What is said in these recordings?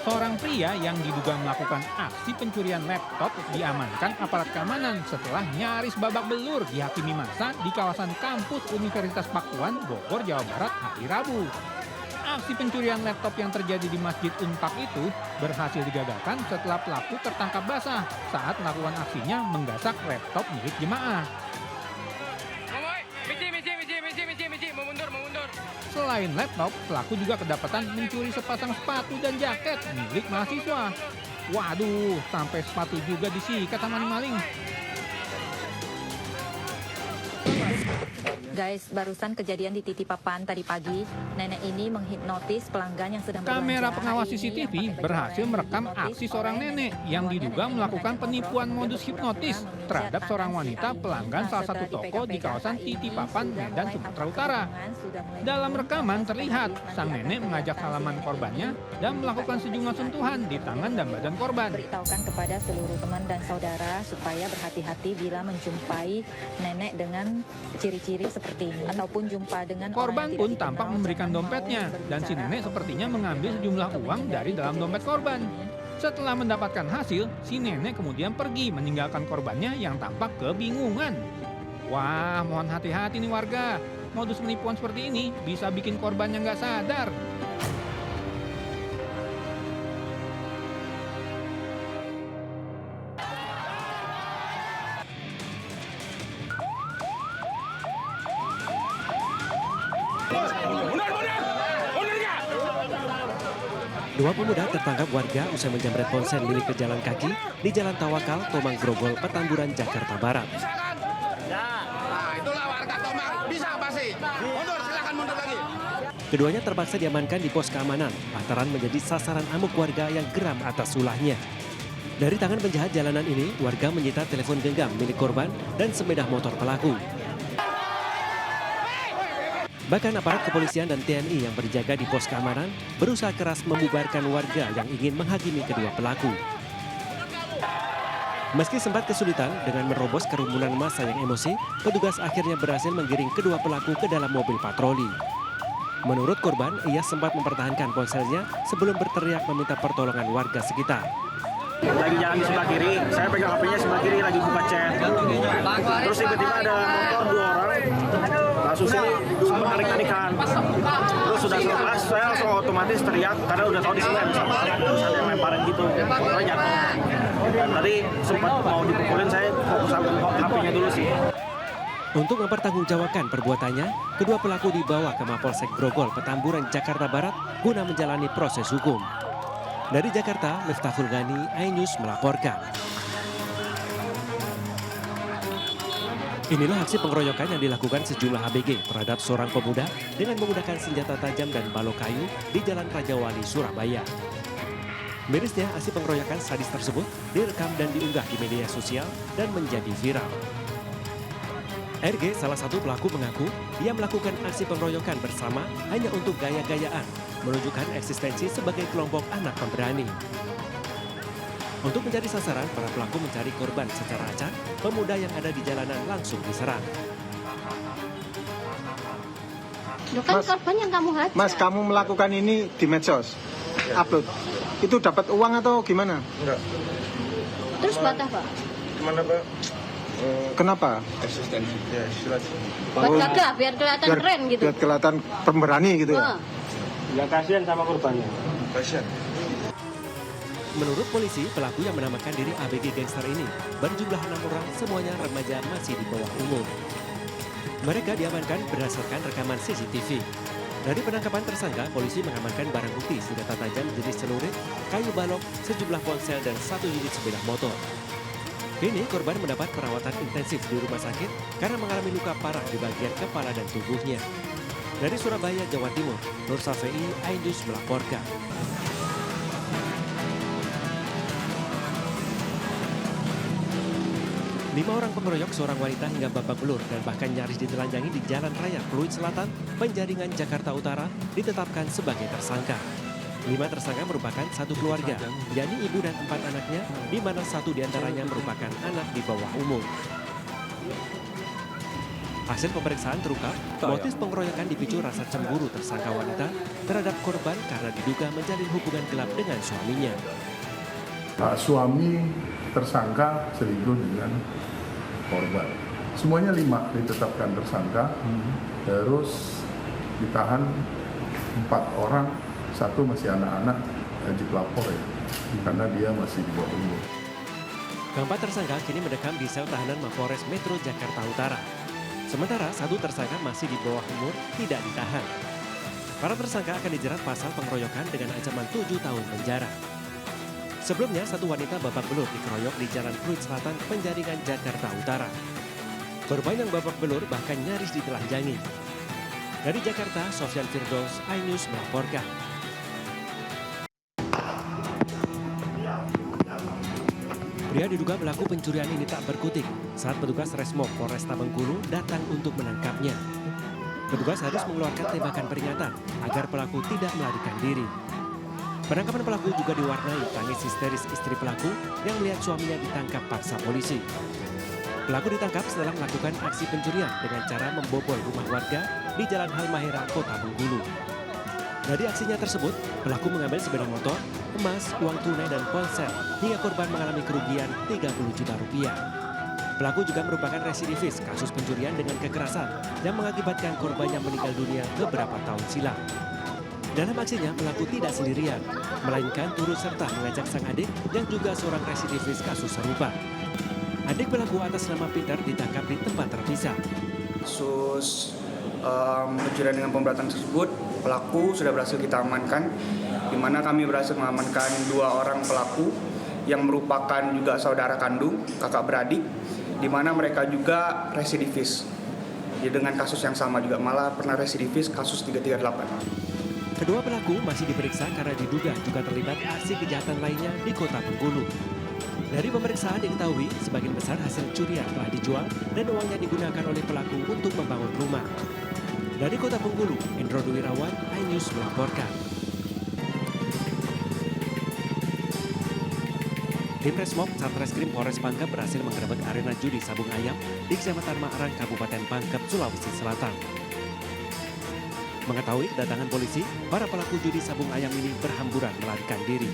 Seorang pria yang diduga melakukan aksi pencurian laptop diamankan aparat keamanan setelah nyaris babak belur dihakimi massa di kawasan kampus Universitas Pakuan, Bogor, Jawa Barat hari Rabu. Aksi pencurian laptop yang terjadi di Masjid Unpak itu berhasil digagalkan setelah pelaku tertangkap basah saat melakukan aksinya menggasak laptop milik jemaah. Selain laptop, pelaku juga kedapatan mencuri sepasang sepatu dan jaket milik mahasiswa. Waduh, sampai sepatu juga disikat sama maling. Guys, barusan kejadian di Titipapan tadi pagi. Nenek ini menghipnotis pelanggan yang sedang berbelanja. Kamera pengawas CCTV berhasil merekam aksi seorang nenek yang diduga melakukan penipuan modus hipnotis terhadap seorang wanita pelanggan salah satu toko di kawasan Titipapan, Medan, Sumatera Utara. Dalam rekaman terlihat sang nenek mengajak salaman korbannya dan melakukan sejumlah sentuhan di tangan dan badan korban. Beritahukan kepada seluruh teman dan saudara supaya berhati-hati bila menjumpai nenek dengan ciri-ciri seperti ini ataupun jumpa dengan korban pun tampak memberikan dompetnya dan si nenek sepertinya mengambil sejumlah uang dari dalam dompet korban. Setelah mendapatkan hasil, si nenek kemudian pergi meninggalkan korbannya yang tampak kebingungan. Wah, mohon hati-hati nih warga. Modus penipuan seperti ini bisa bikin korbannya nggak sadar. Dua pemuda tertangkap warga usai menjamret ponsel milik pejalan kaki di Jalan Tawakal, Tomang Grogol, Petamburan, Jakarta Barat. Nah, itulah warga Tomang. Bisa pasti. Mundur, silakan mundur lagi. Keduanya terpaksa diamankan di pos keamanan lantaran menjadi sasaran amuk warga yang geram atas ulahnya. Dari tangan penjahat jalanan ini, warga menyita telepon genggam milik korban dan sepeda motor pelaku. Bahkan aparat kepolisian dan TNI yang berjaga di pos keamanan berusaha keras membubarkan warga yang ingin menghakimi kedua pelaku. Meski sempat kesulitan dengan menerobos kerumunan massa yang emosi, petugas akhirnya berhasil menggiring kedua pelaku ke dalam mobil patroli. Menurut korban, ia sempat mempertahankan ponselnya sebelum berteriak meminta pertolongan warga sekitar. Lagi jalan di sebelah kiri, saya pegang HP-nya sebelah kiri lagi buka chat. Terus tiba-tiba ada motor dua orang, langsung sini sempat tarik-tarikan. Terus sudah selepas, saya langsung otomatis teriak karena udah tahu di sini ada sama terus ada yang lemparan gitu, motornya jatuh. Tadi sempat mau dipukulin, saya fokus HP-nya dulu sih. Untuk mempertanggungjawabkan perbuatannya, kedua pelaku dibawa ke Mapolsek Grogol, Petamburan, Jakarta Barat guna menjalani proses hukum. Dari Jakarta, Miftahul Ghani, iNews melaporkan. Inilah aksi pengeroyokan yang dilakukan sejumlah ABG terhadap seorang pemuda dengan menggunakan senjata tajam dan balok kayu di Jalan Raja Wali, Surabaya. Mirisnya, aksi pengeroyokan sadis tersebut direkam dan diunggah di media sosial dan menjadi viral. RG, salah satu pelaku, mengaku ia melakukan aksi pengeroyokan bersama hanya untuk gaya-gayaan, menunjukkan eksistensi sebagai kelompok anak pemberani. Untuk mencari sasaran, para pelaku mencari korban secara acak, pemuda yang ada di jalanan langsung diserang. Bukan korban yang kamu hajar. Mas, kamu melakukan ini di medsos? Ya. Upload. Itu dapat uang atau gimana? Enggak. Terus buat apa? Gimana, Pak? Kenapa? Eksistensi. Ya, silaturahmi. Buat gagah, biar kelihatan keren gitu. Biar kelihatan pemberani gitu ya? Ya kasihan sama korbannya. Kasihan. Menurut polisi, pelaku yang menamakan diri ABG Gangster ini berjumlah 6 orang, semuanya remaja masih di bawah umur. Mereka diamankan berdasarkan rekaman CCTV. Dari penangkapan tersangka, polisi mengamankan barang bukti senjata tajam jenis celurit, kayu balok, sejumlah ponsel dan 1 unit sepeda motor. Kini korban mendapat perawatan intensif di rumah sakit karena mengalami luka parah di bagian kepala dan tubuhnya. Dari Surabaya, Jawa Timur, Nur Safei, iNews melaporkan. Lima orang pengeroyok seorang wanita hingga babak belur dan bahkan nyaris ditelanjangi di Jalan Raya Pluit Selatan, Penjaringan, Jakarta Utara, ditetapkan sebagai tersangka. 5 tersangka merupakan satu keluarga, yakni ibu dan 4 anaknya, di mana 1 diantaranya merupakan anak di bawah umur. Hasil pemeriksaan terungkap, motif pengeroyokan dipicu rasa cemburu tersangka wanita terhadap korban karena diduga menjalin hubungan gelap dengan suaminya. Suami tersangka selingkuh dengan korban. Semuanya 5 ditetapkan tersangka, terus ditahan 4 orang, 1 masih anak-anak, wajib lapor ya, karena dia masih di bawah umur. Keempat tersangka kini mendekam di sel tahanan Mapolres Metro Jakarta Utara. Sementara 1 tersangka masih di bawah umur tidak ditahan. Para tersangka akan dijerat pasal pengeroyokan dengan ancaman 7 tahun penjara. Sebelumnya 1 wanita babak belur dikeroyok di Jalan Pluit Selatan, Penjaringan, Jakarta Utara. Korban yang babak belur bahkan nyaris ditelanjangi. Dari Jakarta, Sofyan Firdaus, iNews melaporkan. Pria diduga pelaku pencurian ini tak berkutik saat petugas Resmob Polresta Bengkulu datang untuk menangkapnya. Petugas harus mengeluarkan tembakan peringatan agar pelaku tidak melarikan diri. Penangkapan pelaku juga diwarnai tangis histeris istri pelaku yang melihat suaminya ditangkap paksa polisi. Pelaku ditangkap setelah melakukan aksi pencurian dengan cara membobol rumah warga di Jalan Halmahera, Kota Bengkulu. Dari aksinya tersebut, pelaku mengambil sepeda motor, emas, uang tunai dan ponsel hingga korban mengalami kerugian 30 juta rupiah. Pelaku juga merupakan residivis kasus pencurian dengan kekerasan yang mengakibatkan korbannya meninggal dunia beberapa tahun silam. Dalam aksinya, pelaku tidak sendirian, melainkan turut serta mengajak sang adik yang juga seorang residivis kasus serupa. Adik pelaku atas nama Peter ditangkap di tempat terpisah. Kasus pencurian dengan pemberatan tersebut, pelaku sudah berhasil kita amankan, di mana kami berhasil mengamankan 2 orang pelaku yang merupakan juga saudara kandung, kakak beradik, di mana mereka juga residivis. Ya, dengan kasus yang sama juga, malah pernah residivis kasus 338. Kedua pelaku masih diperiksa karena diduga juga terlibat aksi kejahatan lainnya di Kota Bengkulu. Dari pemeriksaan diketahui, sebagian besar hasil curian telah dijual dan uangnya digunakan oleh pelaku untuk membangun rumah. Dari Kota Bengkulu, Endro Duwirawan, iNews melaporkan. Tim Resmob Satreskrim Polres Pangkep berhasil menggerebek arena judi sabung ayam di Kecamatan Makrang, Kabupaten Pangkep, Sulawesi Selatan. Mengetahui kedatangan polisi, para pelaku judi sabung ayam ini berhamburan melarikan diri.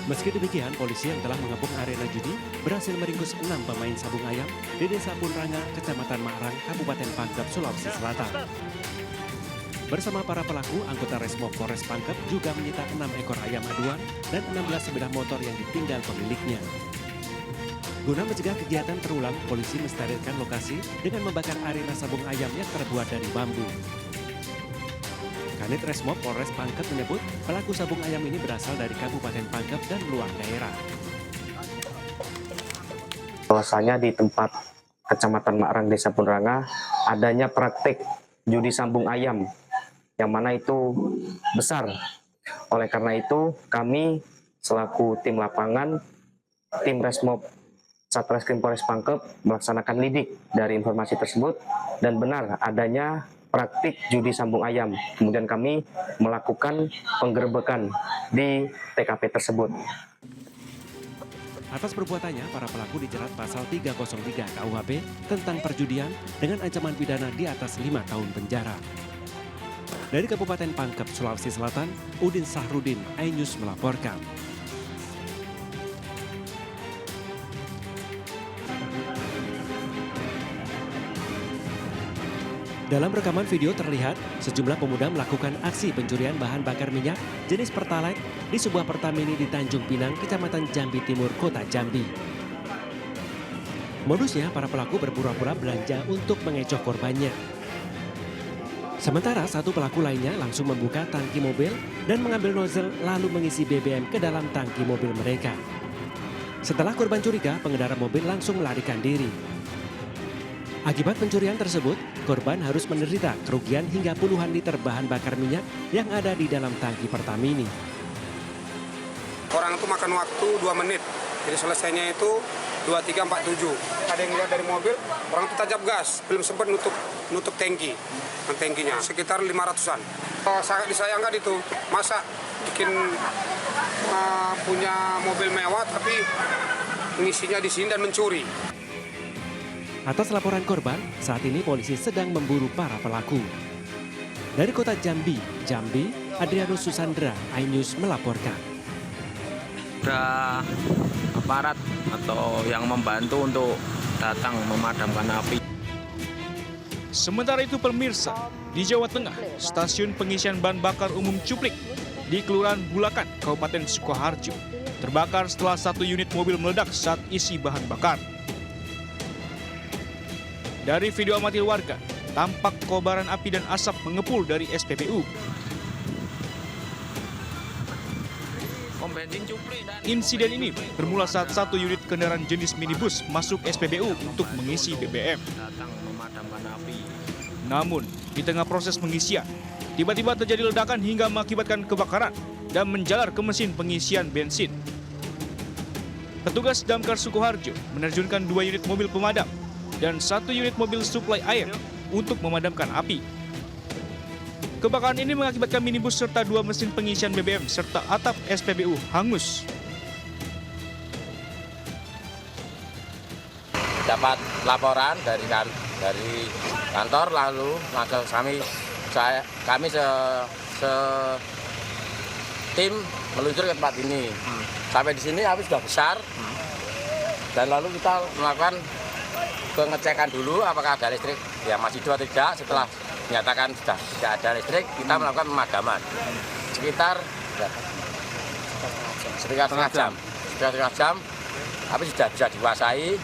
Meski demikian, polisi yang telah mengepung arena judi berhasil meringkus 6 pemain sabung ayam di Desa Punranga, Kecamatan Makrang, Kabupaten Pangkep, Sulawesi Selatan. Bersama para pelaku, anggota Resmob Polres Pangkep juga menyita 6 ekor ayam aduan dan 16 sepeda motor yang ditinggal pemiliknya. Guna mencegah kegiatan terulang, polisi mensterilkan lokasi dengan membakar arena sabung ayam yang terbuat dari bambu. Kanit Resmob Polres Pangkep menyebut pelaku sabung ayam ini berasal dari Kabupaten Pangkep dan luar daerah. Bahwasanya di tempat Kecamatan Makrang, Desa Punranga, adanya praktik judi sambung ayam, yang mana itu besar. Oleh karena itu, kami selaku tim lapangan, tim Resmob Satreskrim Polres Pangkep melaksanakan lidik dari informasi tersebut dan benar adanya praktik judi sambung ayam. Kemudian kami melakukan penggerebekan di TKP tersebut. Atas perbuatannya, para pelaku dijerat pasal 303 KUHP tentang perjudian dengan ancaman pidana di atas 5 tahun penjara. Dari Kabupaten Pangkep, Sulawesi Selatan, Udin Sahrudin, iNews melaporkan. Dalam rekaman video terlihat, sejumlah pemuda melakukan aksi pencurian bahan bakar minyak jenis Pertalite di sebuah Pertamini di Tanjung Pinang, Kecamatan Jambi Timur, Kota Jambi. Modusnya, para pelaku berpura-pura belanja untuk mengecoh korbannya. Sementara 1 pelaku lainnya langsung membuka tangki mobil dan mengambil nozzle lalu mengisi BBM ke dalam tangki mobil mereka. Setelah korban curiga, pengendara mobil langsung melarikan diri. Akibat pencurian tersebut, korban harus menderita kerugian hingga puluhan liter bahan bakar minyak yang ada di dalam tangki Pertamini. Orang itu makan waktu 2 menit, jadi selesainya itu 23.47. Ada yang lihat dari mobil, orang itu tajam gas, belum sempat nutup tangkinya, sekitar 500-an. Sangat disayangkan itu, masa bikin punya mobil mewah tapi mengisinya di sini dan mencuri. Atas laporan korban, saat ini polisi sedang memburu para pelaku. Dari kota Jambi, Adrianus Susandra, iNews melaporkan. Ada aparat atau yang membantu untuk datang memadamkan api. Sementara itu pemirsa, di Jawa Tengah, stasiun pengisian bahan bakar umum Cuplik di Kelurahan Bulakan, Kabupaten Sukoharjo, terbakar setelah satu unit mobil meledak saat isi bahan bakar. Dari video amatir warga, tampak kobaran api dan asap mengepul dari SPBU. Insiden ini bermula saat satu unit kendaraan jenis minibus masuk SPBU untuk mengisi BBM. Namun, di tengah proses pengisian, tiba-tiba terjadi ledakan hingga mengakibatkan kebakaran dan menjalar ke mesin pengisian bensin. Petugas Damkar Sukoharjo menerjunkan 2 unit mobil pemadam dan 1 unit mobil suplai air untuk memadamkan api. Kebakaran ini mengakibatkan minibus serta 2 mesin pengisian BBM serta atap SPBU hangus. Dapat laporan dari kantor, lalu maka kami tim meluncur ke tempat ini. Sampai di sini api sudah besar dan lalu kita melakukan pengecekan dulu apakah ada listrik, ya masih 2 atau tidak. Setelah dinyatakan sudah tidak ada listrik, kita melakukan pemadaman sekitar setengah jam, api sudah bisa dikuasai.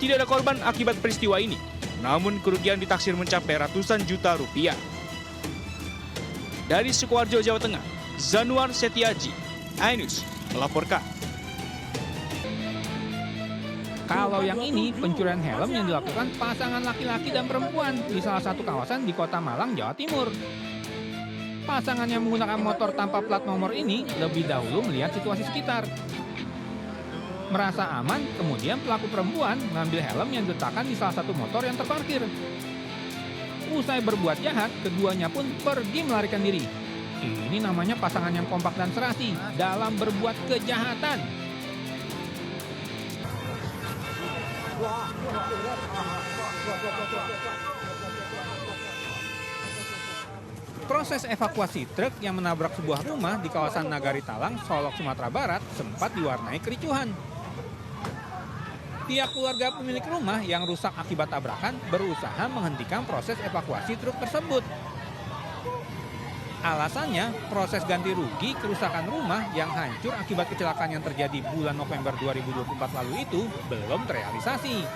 Tidak ada korban akibat peristiwa ini, namun kerugian ditaksir mencapai ratusan juta rupiah. Dari Sukoharjo, Jawa Tengah, Zanuar Setiaji, iNews melaporkan. Kalau yang ini, pencurian helm yang dilakukan pasangan laki-laki dan perempuan di salah satu kawasan di Kota Malang, Jawa Timur. Pasangan yang menggunakan motor tanpa plat nomor ini lebih dahulu melihat situasi sekitar. Merasa aman, kemudian pelaku perempuan mengambil helm yang diletakkan di salah satu motor yang terparkir. Usai berbuat jahat, keduanya pun pergi melarikan diri. Ini namanya pasangan yang kompak dan serasi dalam berbuat kejahatan. Proses evakuasi truk yang menabrak sebuah rumah di kawasan Nagari Talang, Solok, Sumatera Barat sempat diwarnai kericuhan. Pihak keluarga pemilik rumah yang rusak akibat tabrakan berusaha menghentikan proses evakuasi truk tersebut. Alasannya, proses ganti rugi kerusakan rumah yang hancur akibat kecelakaan yang terjadi bulan November 2024 lalu itu belum terrealisasi.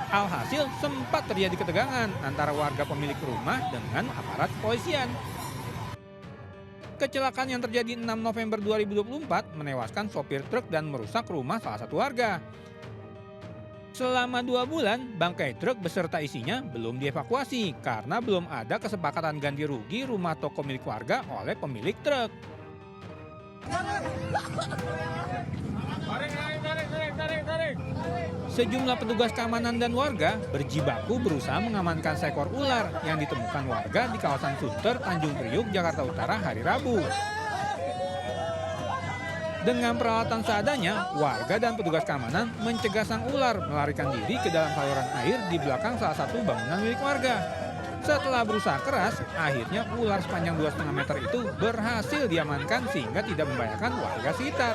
Alhasil sempat terjadi ketegangan antara warga pemilik rumah dengan aparat kepolisian. Kecelakaan yang terjadi 6 November 2024 menewaskan sopir truk dan merusak rumah salah satu warga. Selama 2 bulan, bangkai truk beserta isinya belum dievakuasi karena belum ada kesepakatan ganti rugi rumah toko milik warga oleh pemilik truk. Sejumlah petugas keamanan dan warga berjibaku berusaha mengamankan seekor ular yang ditemukan warga di kawasan Sunter, Tanjung Priuk, Jakarta Utara hari Rabu. Dengan peralatan seadanya, warga dan petugas keamanan mencegah sang ular melarikan diri ke dalam saluran air di belakang salah satu bangunan milik warga. Setelah berusaha keras, akhirnya ular sepanjang 2,5 meter itu berhasil diamankan sehingga tidak membahayakan warga sekitar.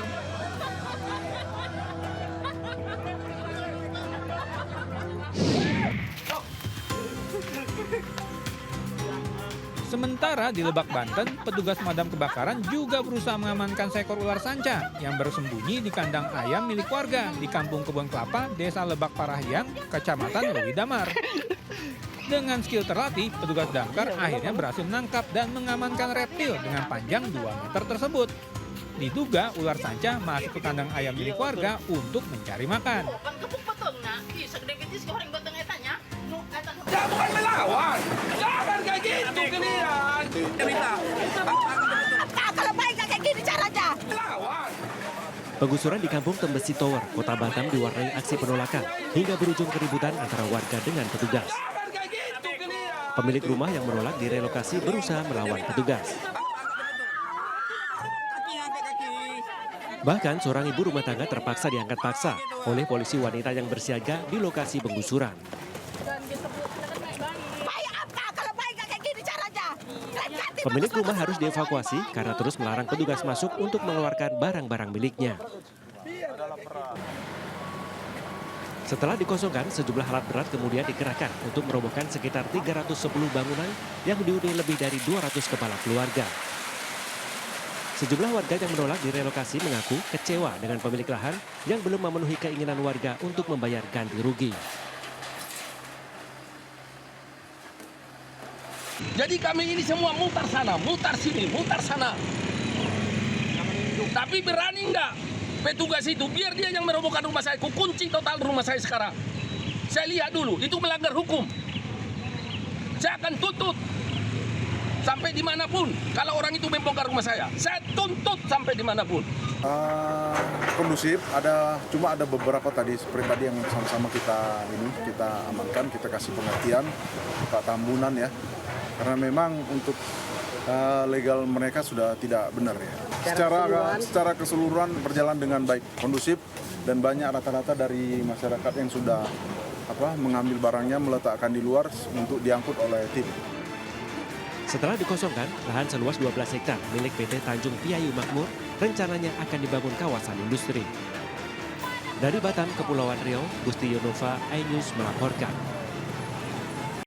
Sementara di Lebak, Banten, petugas pemadam kebakaran juga berusaha mengamankan seekor ular sanca yang bersembunyi di kandang ayam milik warga di Kampung Kebun Kelapa, Desa Lebak Parahyang, Kecamatan Lewi Damar. Dengan skill terlatih, petugas damkar akhirnya berhasil menangkap dan mengamankan reptil dengan panjang 2 meter tersebut. Diduga ular sanca masuk ke kandang ayam milik warga untuk mencari makan. Ya bukan melawan, jangan kayak gitu kalian. Kalau baik kayak gini caranya. Melawan. Penggusuran di Kampung Tembesi Tower, Kota Batam diwarnai aksi penolakan hingga berujung keributan antara warga dengan petugas. Pemilik rumah yang menolak direlokasi berusaha melawan petugas. Bahkan seorang ibu rumah tangga terpaksa diangkat paksa oleh polisi wanita yang bersiaga di lokasi penggusuran. Pemilik rumah harus dievakuasi karena terus melarang petugas masuk untuk mengeluarkan barang-barang miliknya. Setelah dikosongkan, sejumlah alat berat kemudian dikerahkan untuk merobohkan sekitar 310 bangunan yang dihuni lebih dari 200 kepala keluarga. Sejumlah warga yang menolak direlokasi mengaku kecewa dengan pemilik lahan yang belum memenuhi keinginan warga untuk membayar ganti rugi. Jadi kami ini semua mutar sana, mutar sini, mutar sana. Tapi berani enggak petugas itu, biar dia yang merobohkan rumah saya, kunci total rumah saya sekarang. Saya lihat dulu, itu melanggar hukum. Saya akan tuntut sampai dimanapun. Kalau orang itu membongkar rumah saya tuntut sampai dimanapun. Kondusif, cuma ada beberapa tadi seperti tadi yang sama-sama kita amankan, kita kasih pengertian, Pak Tambunan ya. Karena memang untuk legal mereka sudah tidak benar ya. Secara keseluruhan berjalan dengan baik, kondusif, dan banyak rata-rata dari masyarakat yang sudah mengambil barangnya, meletakkan di luar untuk diangkut oleh tim. Setelah dikosongkan, lahan seluas 12 hektar milik PT Tanjung Piayu Makmur rencananya akan dibangun kawasan industri. Dari Batam, Kepulauan Riau, Gusti Yonova, iNews melaporkan.